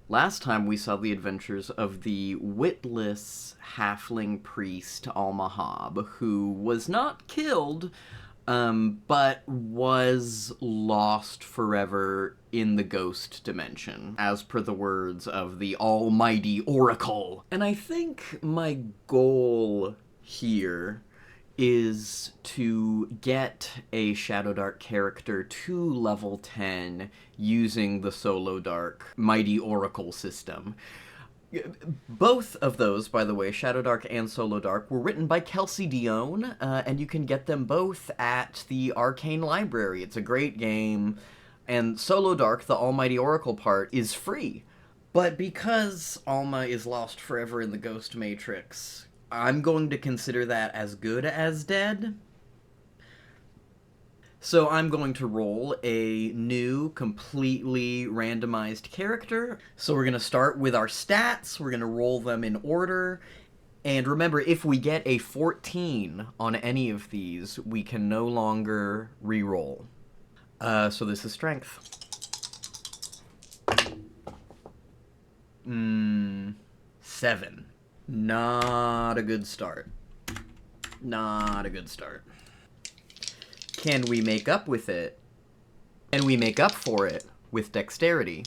Last time we saw the adventures of the witless halfling priest Almahab, who was not killed, but was lost forever in the ghost dimension, as per the words of the almighty oracle. And I think my goal here is to get a Shadowdark character to level 10 using the Solodark Mighty Oracle system. Both of those, by the way, Shadowdark and Solodark, were written by Kelsey Dionne, and you can get them both at the Arcane Library. It's a great game, and Solodark, the Almighty Oracle part, is free. But because Alma is lost forever in the Ghost Matrix, I'm going to consider that as good as dead. So I'm going to roll a new, completely randomized character. So we're going to start with our stats. We're going to roll them in order. And remember, if we get a 14 on any of these, we can no longer re-roll. So this is strength. 7. Not a good start. Not a good start. Can we make up with it? Can we make up for it with dexterity?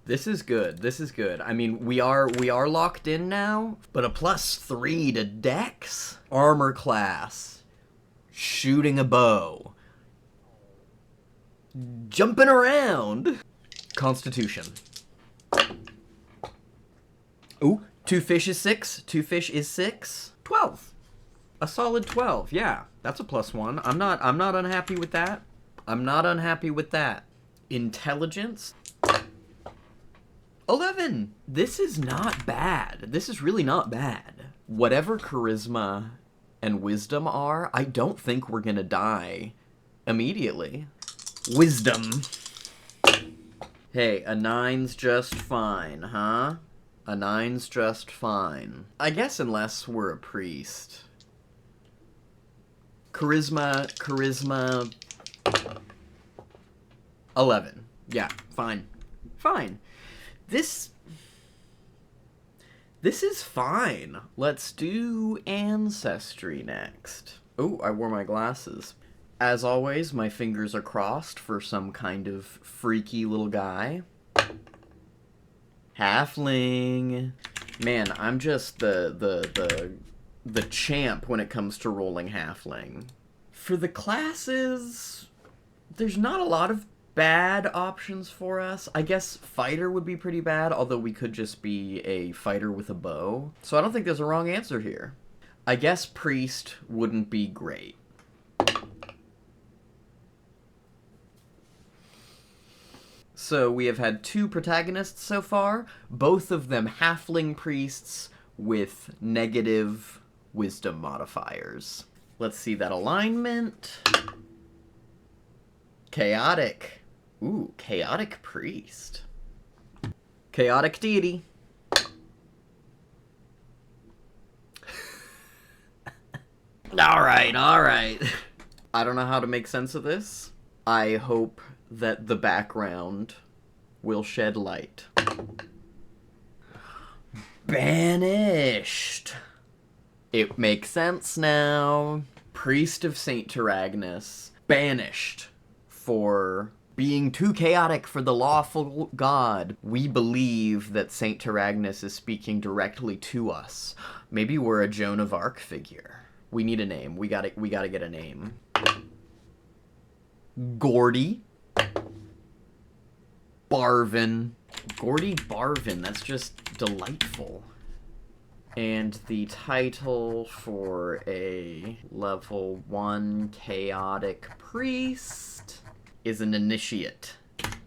This is good. This is good. I mean, we are locked in now, but a +3 to dex? Armor class. Shooting a bow. Jumping around. Constitution. Ooh, 2 fish is 6. 2 fish is 6. 12. A solid 12. Yeah, that's a +1. I'm not unhappy with that. I'm not unhappy with that. Intelligence. 11. This is not bad. This is really not bad. Whatever charisma and wisdom are, I don't think we're gonna die immediately. Wisdom. Hey, a 9's just fine, huh? A 9's just fine. I guess unless we're a priest. Charisma. 11. Yeah, fine. Fine. This is fine. Let's do Ancestry next. Oh, I wore my glasses. As always, my fingers are crossed for some kind of freaky little guy. Halfling. Man, I'm just the champ when it comes to rolling halfling. For the classes, there's not a lot of bad options for us. I guess fighter would be pretty bad, although we could just be a fighter with a bow. So I don't think there's a wrong answer here. I guess priest wouldn't be great. So we have had 2 protagonists so far, both of them halfling priests with negative wisdom modifiers. Let's see that alignment. Chaotic. Ooh, chaotic priest. Chaotic deity. Alright. I don't know how to make sense of this. I hope that the background will shed light. Banished. It makes sense now. Priest of Saint Taragnus. Banished for being too chaotic for the lawful god. We believe that Saint Taragnus is speaking directly to us. Maybe we're a Joan of Arc figure. We need a name. We gotta get a name. Gordie. Barvin. Gordie Barvin, that's just delightful. And the title for a level 1 chaotic priest is an initiate.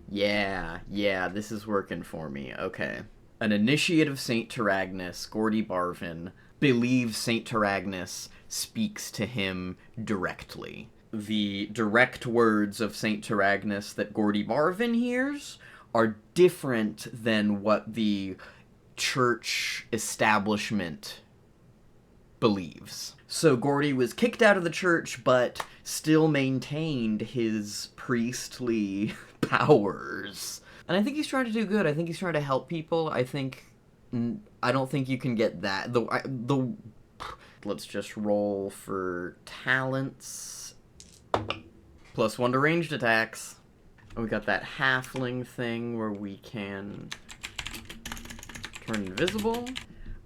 Yeah, this is working for me. Okay. An initiate of Saint Taragnus, Gordie Barvin, believes Saint Taragnus speaks to him directly. The direct words of Saint Taragnus that Gordie Barvin hears are different than what the church establishment believes. So Gordie was kicked out of the church, but still maintained his priestly powers. And I think he's trying to do good. I think he's trying to help people. I don't think you can get that. Let's just roll for talents. +1 to ranged attacks. And we got that halfling thing where we can turn invisible.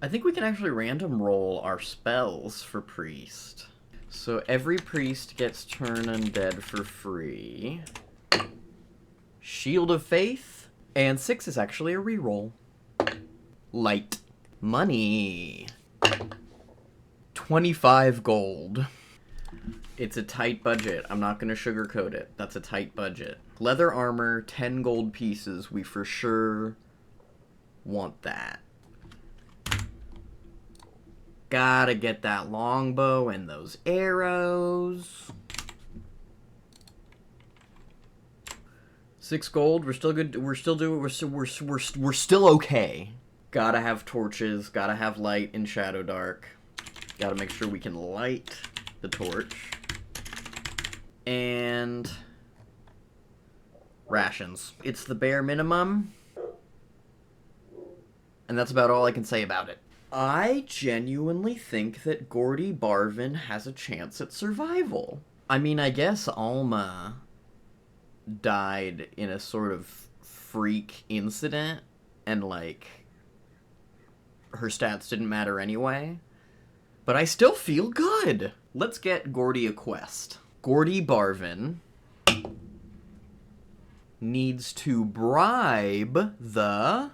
I think we can actually random roll our spells for priest. So every priest gets turn undead for free. Shield of Faith. And 6 is actually a reroll. Light. Money. 25 gold. It's a tight budget. I'm not going to sugarcoat it. That's a tight budget. Leather armor, 10 gold pieces. We for sure want that. Gotta get that longbow and those arrows. 6 gold. We're still good. We're still okay. Gotta have torches. Gotta have light in Shadowdark. Gotta make sure we can light the torch. And rations. It's the bare minimum. And that's about all I can say about it. I genuinely think that Gordie Barvin has a chance at survival. I mean, I guess Alma died in a sort of freak incident, and, like, her stats didn't matter anyway. But I still feel good! Let's get Gordie a quest. Gordie Barvin needs to bribe the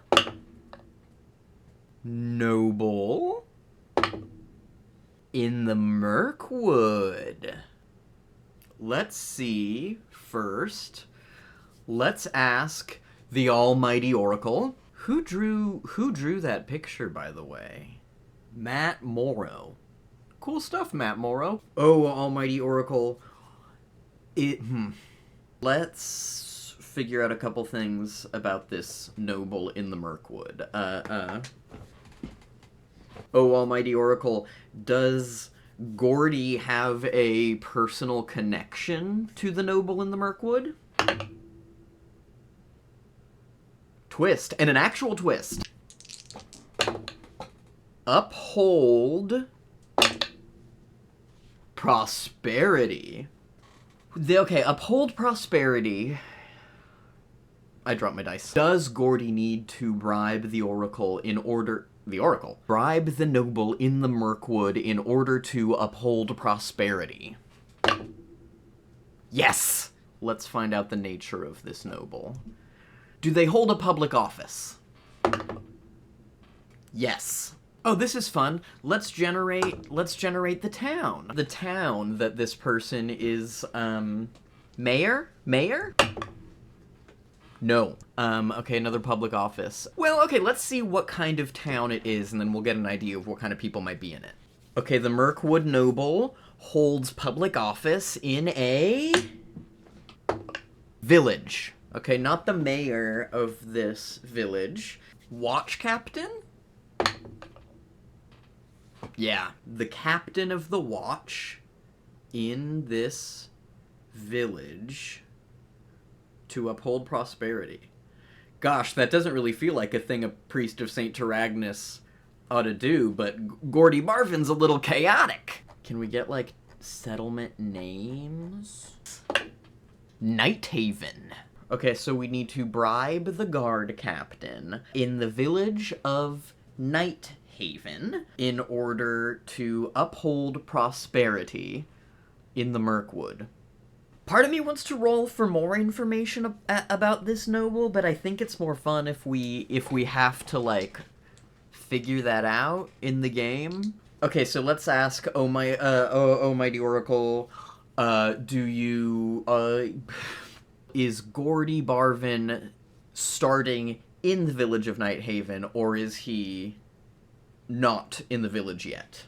noble in the Mirkwood. Let's see. First, let's ask the almighty Oracle. Who drew that picture, by the way? Matt Morrow. Cool stuff, Matt Morrow. Oh, almighty Oracle. Let's figure out a couple things about this noble in the Mirkwood. Oh, almighty Oracle, does Gordie have a personal connection to the noble in the Mirkwood? Twist, and an actual twist. Uphold prosperity. Okay, uphold prosperity. I dropped my dice. Does Gordie need to bribe the Oracle in order... The Oracle. Bribe the noble in the Mirkwood in order to uphold prosperity. Yes! Let's find out the nature of this noble. Do they hold a public office? Yes. Oh, this is fun. Let's generate the town. The town that this person is, mayor? Mayor? No. Okay, another public office. Well, okay, let's see what kind of town it is, and then we'll get an idea of what kind of people might be in it. Okay, the Mirkwood noble holds public office in a village. Okay, not the mayor of this village. Watch captain? Yeah, the captain of the watch in this village to uphold prosperity. Gosh, that doesn't really feel like a thing a priest of St. Taragnus ought to do, but Gordie Barvin's a little chaotic. Can we get, like, settlement names? Nighthaven. Okay, so we need to bribe the guard captain in the village of Nighthaven in order to uphold prosperity in the Mirkwood. Part of me wants to roll for more information about this noble, but I think it's more fun if we have to, like, figure that out in the game. Okay, so let's ask Almighty Oracle, is Gordie Barvin starting in the village of Nighthaven, or is he not in the village yet?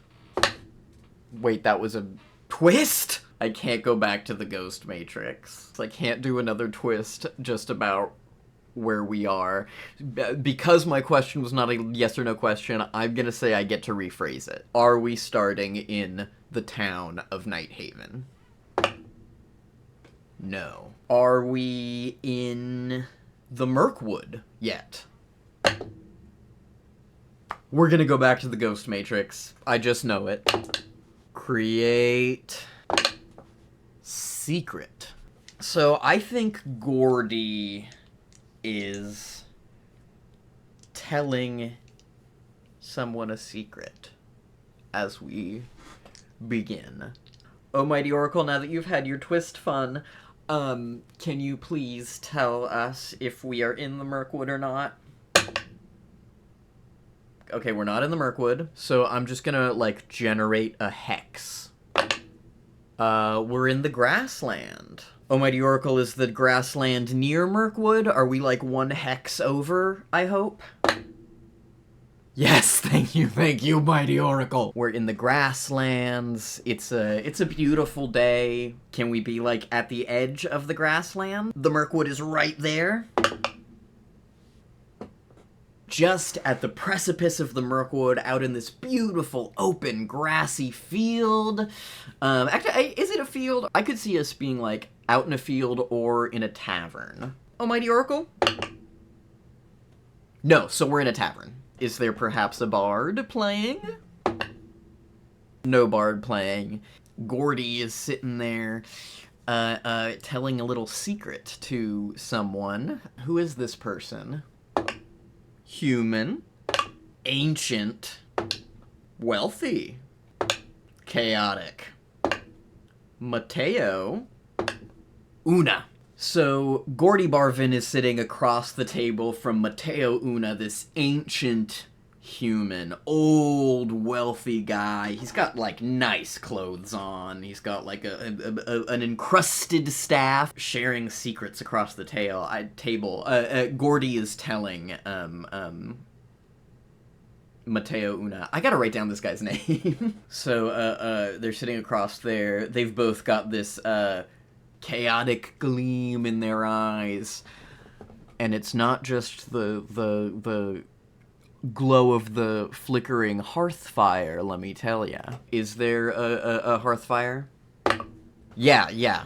Wait, that was a twist? I can't go back to the Ghost Matrix. I can't do another twist just about where we are. Because my question was not a yes or no question, I'm gonna say I get to rephrase it. Are we starting in the town of Nighthaven? No. Are we in the Mirkwood yet. We're gonna go back to the Ghost Matrix. I just know it. Create secret. So I think Gordie is telling someone a secret as we begin. Oh, Mighty Oracle, now that you've had your twist fun, can you please tell us if we are in the Mirkwood or not? Okay, we're not in the Mirkwood, so I'm just gonna, like, generate a hex. We're in the Grassland. Oh, Mighty Oracle, is the Grassland near Mirkwood? Are we, like, one hex over, I hope? Yes, thank you, Mighty Oracle. We're in the Grasslands. It's a beautiful day. Can we be, like, at the edge of the Grassland? The Mirkwood is right there. Just at the precipice of the Mirkwood, out in this beautiful, open, grassy field. Actually, is it a field? I could see us being, like, out in a field or in a tavern. Oh, Mighty Oracle? No, so we're in a tavern. Is there perhaps a bard playing? No bard playing. Gordie is sitting there, telling a little secret to someone. Who is this person? Human. Ancient. Wealthy. Chaotic. Mateo. Una. So, Gordie Barvin is sitting across the table from Mateo Una, this ancient human, old, wealthy guy. He's got, like, nice clothes on. He's got, like, an encrusted staff, sharing secrets across the table. Gordie is telling, Mateo Una. I gotta write down this guy's name. So, they're sitting across there. They've both got this, chaotic gleam in their eyes, and it's not just the glow of the flickering hearth fire, let me tell ya. Is there a hearth fire? Yeah.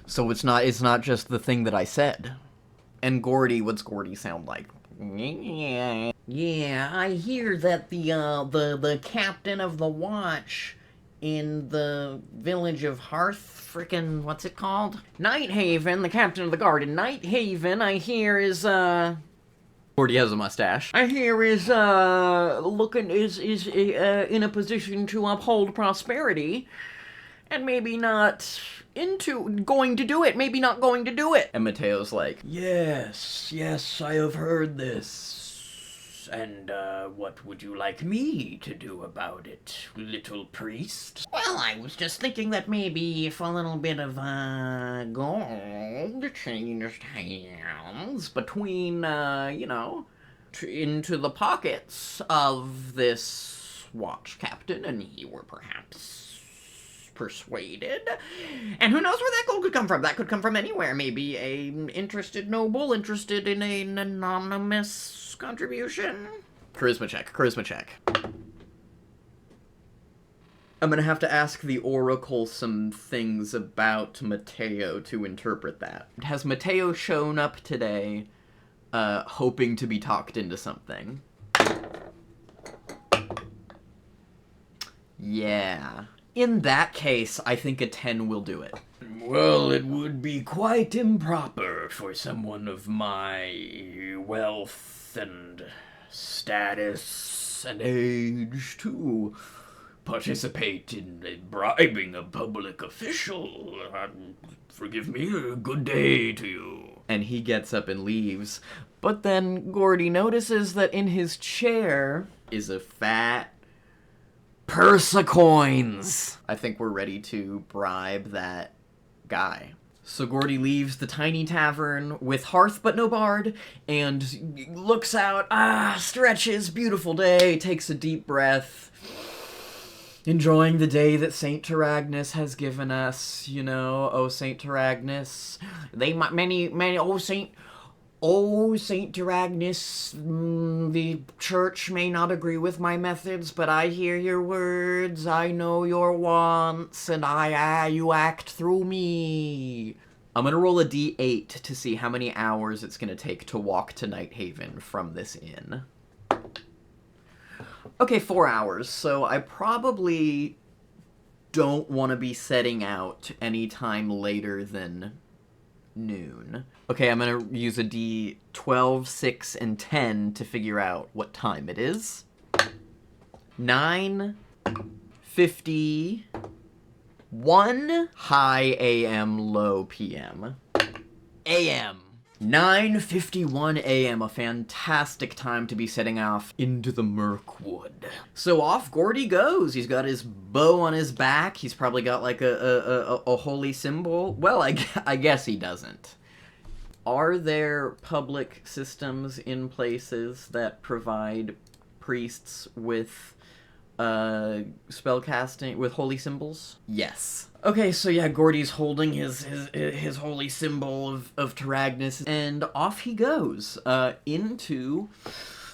So it's not just the thing that I said. And Gordie, what's Gordie sound like? Yeah, I hear that the captain of the watch in the village of frickin' what's it called? Nighthaven, the captain of the guard in Nighthaven, I hear is, Gordie has a mustache. I hear is in a position to uphold prosperity, and maybe not going to do it, maybe not going to do it. And Mateo's like, yes, I have heard this. And, what would you like me to do about it, little priest? Well, I was just thinking that maybe if a little bit of, gold changed hands between, into the pockets of this watch captain, and he were perhaps persuaded. And who knows where that gold could come from? That could come from anywhere. Maybe a interested noble interested in an anonymous contribution. Charisma check. I'm gonna have to ask the Oracle some things about Mateo to interpret that. Has Mateo shown up today, hoping to be talked into something? Yeah. In that case, I think a 10 will do it. Well, it would be quite improper for someone of my wealth and status and age to participate in bribing a public official. Forgive me, good day to you. And he gets up and leaves. But then Gordie notices that in his chair is a fat purse of coins. I think we're ready to bribe that guy. So Gordie leaves the tiny tavern with hearth but no bard, and looks out, stretches, beautiful day, takes a deep breath, enjoying the day that Saint Taragnus has given us, oh Saint Taragnus, Saint Taragnus, the church may not agree with my methods, but I hear your words, I know your wants, and you act through me. I'm gonna roll a d8 to see how many hours it's gonna take to walk to Nighthaven from this inn. Okay, 4 hours, so I probably don't want to be setting out any time later than noon. Okay, I'm gonna use a d12, 6, and 10 to figure out what time it is. 9:51 high AM, low PM. AM. 9:51 AM, a fantastic time to be setting off into the Mirkwood. So off Gordie goes. He's got his bow on his back. He's probably got like a holy symbol. Well, I guess he doesn't. Are there public systems in places that provide priests with spellcasting with holy symbols? Yes. Okay, so yeah, Gordie's holding his holy symbol of Taragnus, and off he goes into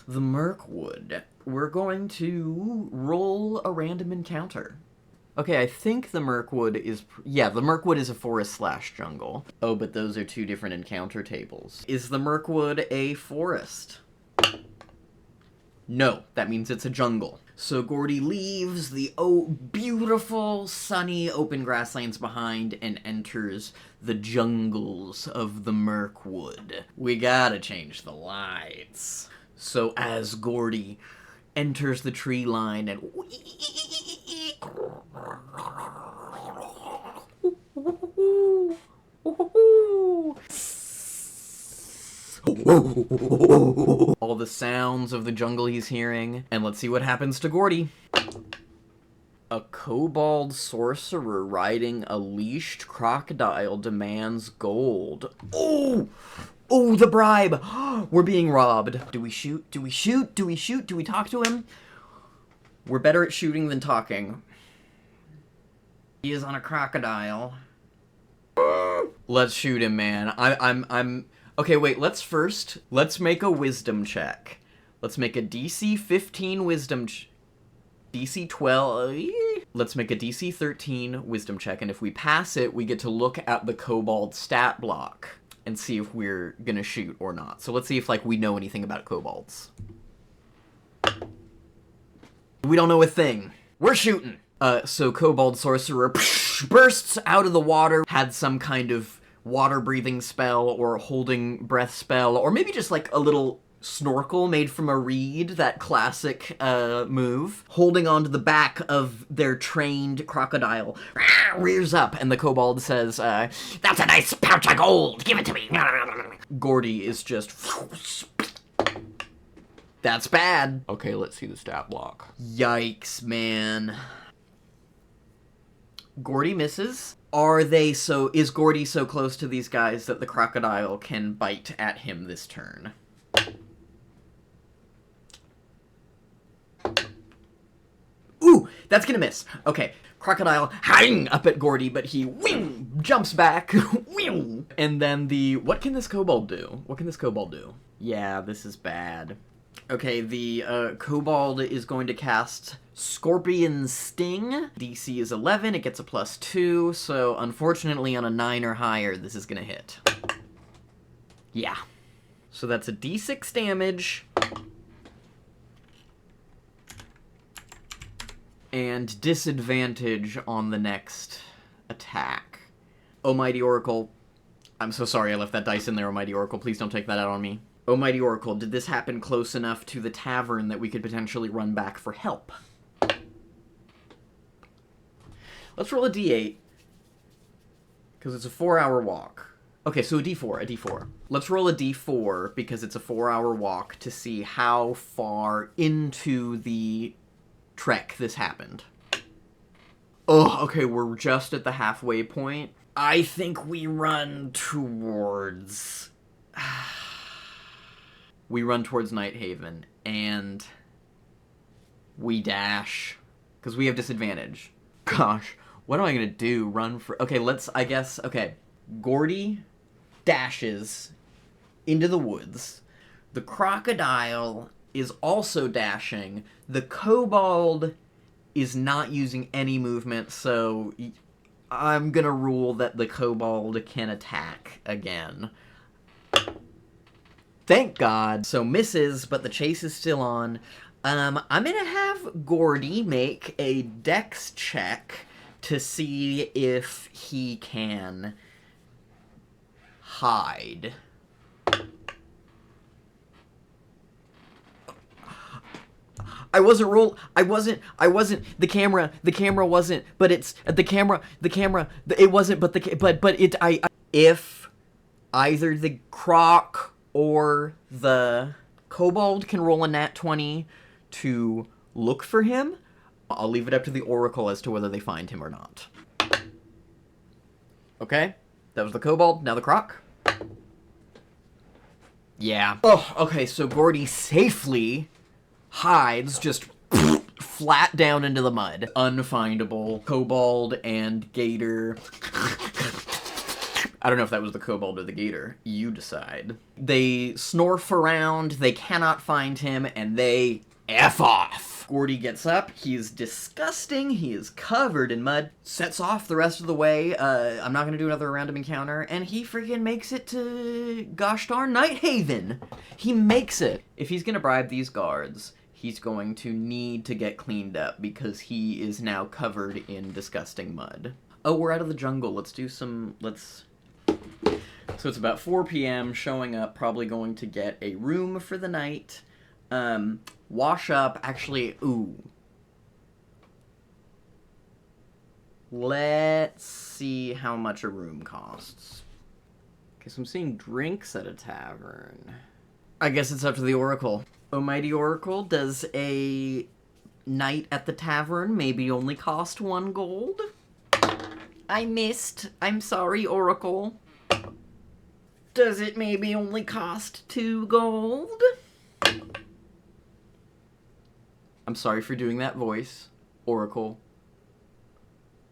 the Mirkwood. We're going to roll a random encounter. Okay, I think the Mirkwood is... Yeah, the Mirkwood is a forest/jungle. Oh, but those are two different encounter tables. Is the Mirkwood a forest? No, that means it's a jungle. So Gordie leaves the beautiful, sunny, open grasslands behind and enters the jungles of the Mirkwood. We gotta change the lights. So as Gordie enters the tree line and... all the sounds of the jungle he's hearing, and let's see what happens to Gordie. A kobold sorcerer riding a leashed crocodile demands gold. Oh! Oh, the bribe! We're being robbed. Do we shoot? Do we shoot? Do we shoot? Do we talk to him? We're better at shooting than talking. He is on a crocodile. Let's shoot him, man. I'm... Okay, wait, let's make a wisdom check. Let's make a DC 15 wisdom DC 12... Let's make a DC 13 wisdom check, and if we pass it, we get to look at the kobold stat block and see if we're gonna shoot or not. So let's see if, like, we know anything about kobolds. We don't know a thing. We're shooting! So kobold sorcerer bursts out of the water, had some kind of water-breathing spell, or holding breath spell, or maybe just like a little snorkel made from a reed, that classic move. Holding onto the back of their trained crocodile, rears up, and the kobold says, "That's a nice pouch of gold, give it to me." Gordie is just... That's bad. Okay, let's see the stat block. Yikes, man. Gordie misses. Is Gordie so close to these guys that the crocodile can bite at him this turn? Ooh, that's gonna miss. Okay, crocodile hang up at Gordie, but he jumps back, and then what can this kobold do? What can this kobold do? Yeah, this is bad. Okay, the kobold is going to cast Scorpion Sting. DC is 11, it gets a +2, so unfortunately on a 9 or higher, this is gonna hit. Yeah. So that's a D6 damage. And disadvantage on the next attack. Almighty Oracle. I'm so sorry I left that dice in there, Almighty Oracle. Please don't take that out on me. Almighty Oracle, did this happen close enough to the tavern that we could potentially run back for help? Let's roll a d8. Because it's a 4-hour walk. Okay, so a d4. Let's roll a d4 because it's a 4-hour walk to see how far into the trek this happened. Oh, okay, we're just at the halfway point. I think we run towards... We run towards Nighthaven, and we dash, because we have disadvantage. Gosh, what am I gonna do? Run for... Okay, okay. Gordie dashes into the woods. The crocodile is also dashing. The kobold is not using any movement, so I'm gonna rule that the kobold can attack again. Thank God. So misses, but the chase is still on. I'm gonna have Gordie make a dex check to see if he can hide. I wasn't, the camera wasn't, but it's, it wasn't, but if either the croc or the kobold can roll a nat 20 to look for him, I'll leave it up to the oracle as to whether they find him or not. Okay, that was the kobold, now the croc. Yeah. Oh, okay, so Gordie safely hides just flat down into the mud. Unfindable. Kobold and gator. I don't know if that was the kobold or the gator. You decide. They snorf around, they cannot find him, and they F off. Gordie gets up, he's disgusting, he is covered in mud, sets off the rest of the way, I'm not gonna do another random encounter, and he freaking makes it to gosh darn Nighthaven. He makes it. If he's gonna bribe these guards, he's going to need to get cleaned up because he is now covered in disgusting mud. Oh, we're out of the jungle. Let's do some, So it's about 4 p.m., showing up, probably going to get a room for the night. Wash up, actually, ooh. Let's see how much a room costs. Okay, so I'm seeing drinks at a tavern. I guess it's up to the Oracle. Oh, mighty Oracle, does a night at the tavern maybe only cost 1 gold? I missed. I'm sorry, Oracle. Does it maybe only cost 2 gold? I'm sorry for doing that voice, Oracle.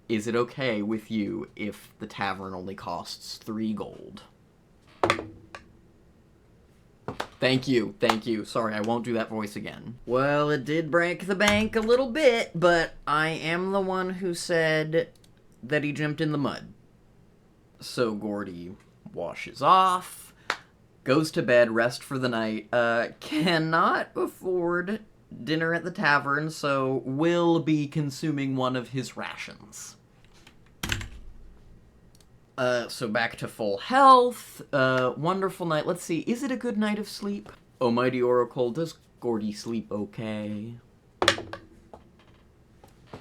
Is it okay with you if the tavern only costs 3 gold? Thank you, thank you. Sorry, I won't do that voice again. Well, it did break the bank a little bit, but I am the one who said that he jumped in the mud. So Gordie washes off, goes to bed, rest for the night, cannot afford dinner at the tavern, so will be consuming one of his rations. So back to full health, wonderful night. Let's see, is it a good night of sleep? Oh, mighty Oracle, does Gordie sleep okay?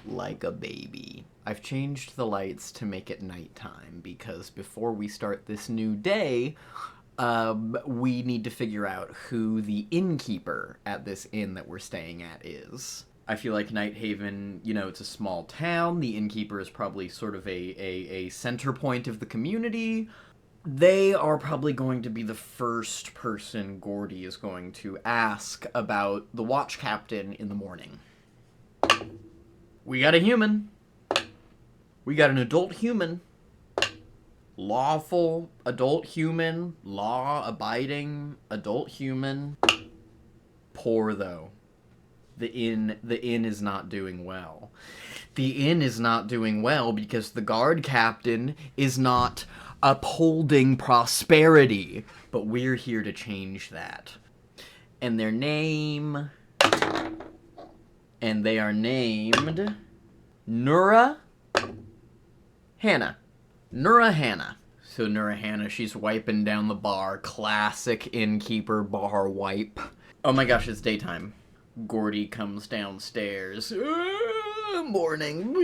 Like a baby. I've changed the lights to make it nighttime, because before we start this new day, we need to figure out who the innkeeper at this inn that we're staying at is. I feel like Nighthaven, you know, it's a small town. The innkeeper is probably sort of a center point of the community. They are probably going to be the first person Gordie is going to ask about the watch captain in the morning. We got a human. We got an adult human. Lawful adult human. Law-abiding adult human. Poor, though. The inn is not doing well. The inn is not doing well because the guard captain is not upholding prosperity. But we're here to change that. And their name... And they are named... Nura Hannah. Nura Hannah. So Nura Hannah, she's wiping down the bar. Classic innkeeper bar wipe. Oh my gosh, it's daytime. Gordie comes downstairs. Morning.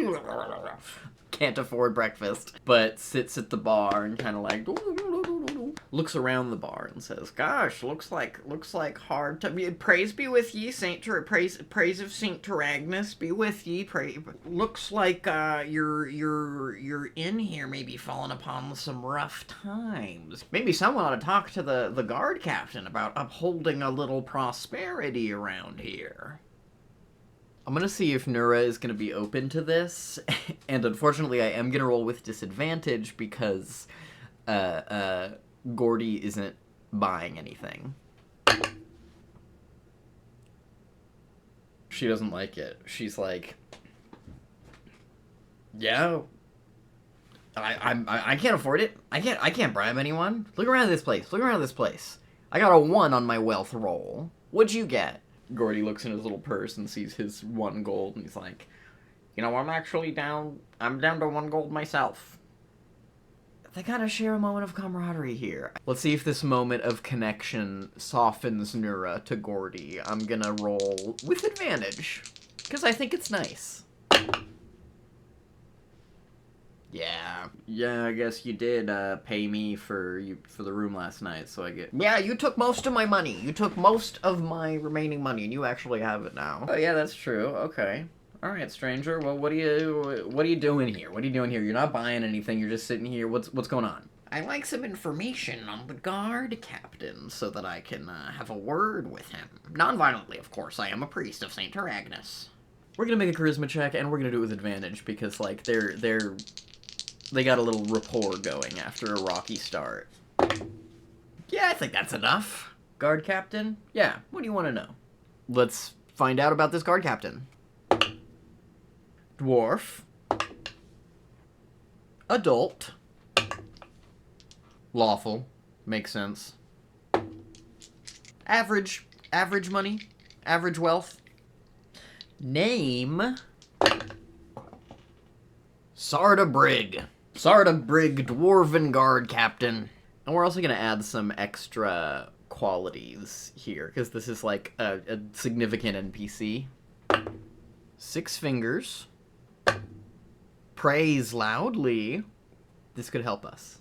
Can't afford breakfast. But sits at the bar and kind of like... looks around the bar and says, "Gosh, looks like hard to praise be with ye, praise of Saint Taragnus be with ye. Looks like you're in here maybe falling upon some rough times. Maybe someone ought to talk to the guard captain about upholding a little prosperity around here." I'm gonna see if Nura is gonna be open to this, and unfortunately I am gonna roll with disadvantage because Gordie isn't buying anything. She doesn't like it. She's like, "Yeah, I can't afford it. I can't bribe anyone. Look around this place. Look around this place. I got a 1 on my wealth roll. What'd you get? Gordie looks in his little purse and sees his 1 gold, and he's like, you know, I'm down to 1 gold myself. They gotta share a moment of camaraderie here. Let's see if this moment of connection softens Nura to Gordie. I'm gonna roll with advantage, because I think it's nice. Yeah, I guess you did pay me for the room last night, so I get... Yeah, you took most of my money. You took most of my remaining money, and you actually have it now. Oh, yeah, that's true. Okay. All right, stranger. Well, what are you doing here? What are you doing here? You're not buying anything. You're just sitting here. What's going on? I'd like some information on the guard captain so that I can have a word with him. Non-violently, of course. I am a priest of Saint Agnes. We're gonna make a charisma check, and we're gonna do it with advantage because, like, they got a little rapport going after a rocky start. Yeah, I think that's enough. Guard captain? Yeah, what do you want to know? Let's find out about this guard captain. Dwarf. Adult. Lawful. Makes sense. Average money. Average wealth. Name. Sarda Brig, Dwarven Guard Captain. And we're also going to add some extra qualities here, because this is like a significant NPC. 6 fingers. Praise loudly. This could help us.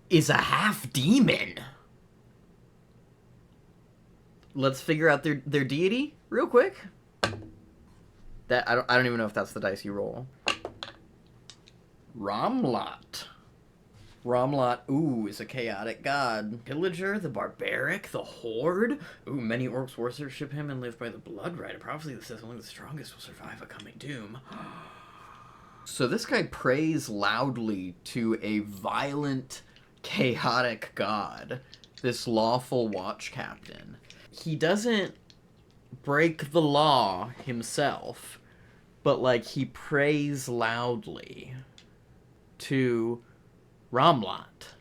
Is a half-demon. Let's figure out their deity real quick. That I don't even know if that's the dice you roll. Romlot. Romlot, ooh, is a chaotic god. Pillager, the barbaric, the horde. Ooh, many orcs worship him and live by the blood rite. A prophecy that says only the strongest will survive a coming doom. So this guy prays loudly to a violent, chaotic god. This lawful watch captain. He doesn't break the law himself, but, like, he prays loudly to Romlot.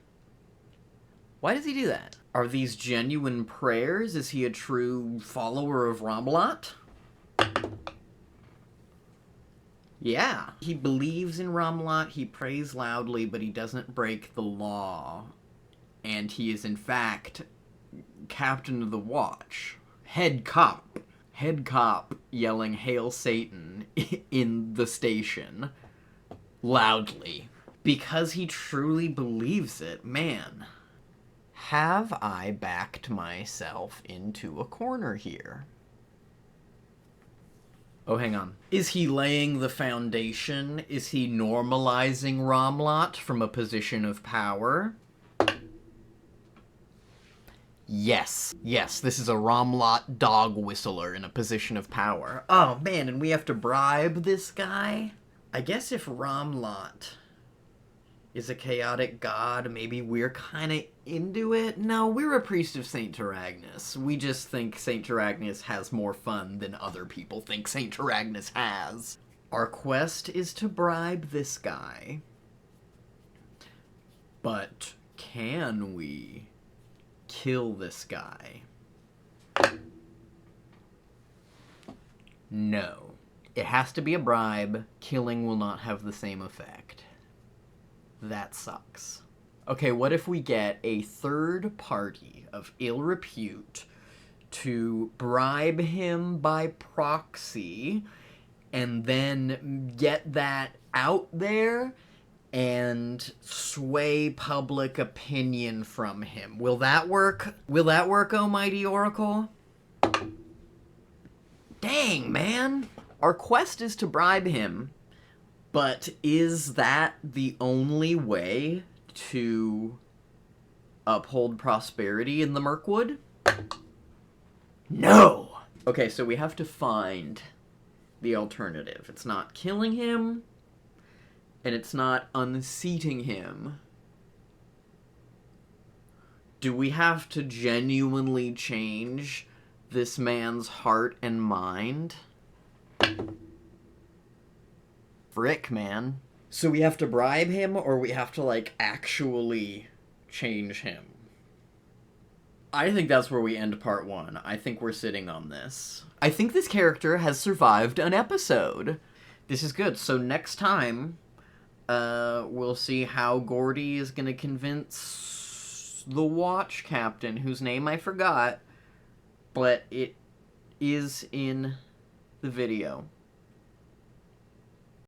Why does he do that? Are these genuine prayers? Is he a true follower of Romlot? Yeah. He believes in Romlot, he prays loudly, but he doesn't break the law. And he is, in fact, captain of the watch. Head cop yelling "Hail Satan" in the station loudly because he truly believes it. Man, have I backed myself into a corner here? Oh, hang on. Is he laying the foundation? Is he normalizing Romlot from a position of power? Yes, this is a Romlot dog whistler in a position of power. Oh, man, and we have to bribe this guy? I guess if Romlot is a chaotic god, maybe we're kind of into it? No, we're a priest of Saint Agnes. We just think Saint Agnes has more fun than other people think Saint Agnes has. Our quest is to bribe this guy. But can we kill this guy? No. It has to be a bribe. Killing will not have the same effect. That sucks. Okay, what if we get a third party of ill repute to bribe him by proxy and then get that out there and sway public opinion from him? Will that work? Will that work, oh mighty Oracle? Dang, man. Our quest is to bribe him, but is that the only way to uphold prosperity in the Mirkwood? No! Okay, so we have to find the alternative. It's not killing him, and it's not unseating him. Do we have to genuinely change this man's heart and mind? Frick, man. So we have to bribe him, or we have to, like, actually change him? I think that's where we end part 1. I think we're sitting on this. I think this character has survived an episode. This is good. So next time, we'll see how Gordie is gonna convince the watch captain, whose name I forgot, but it is in the video.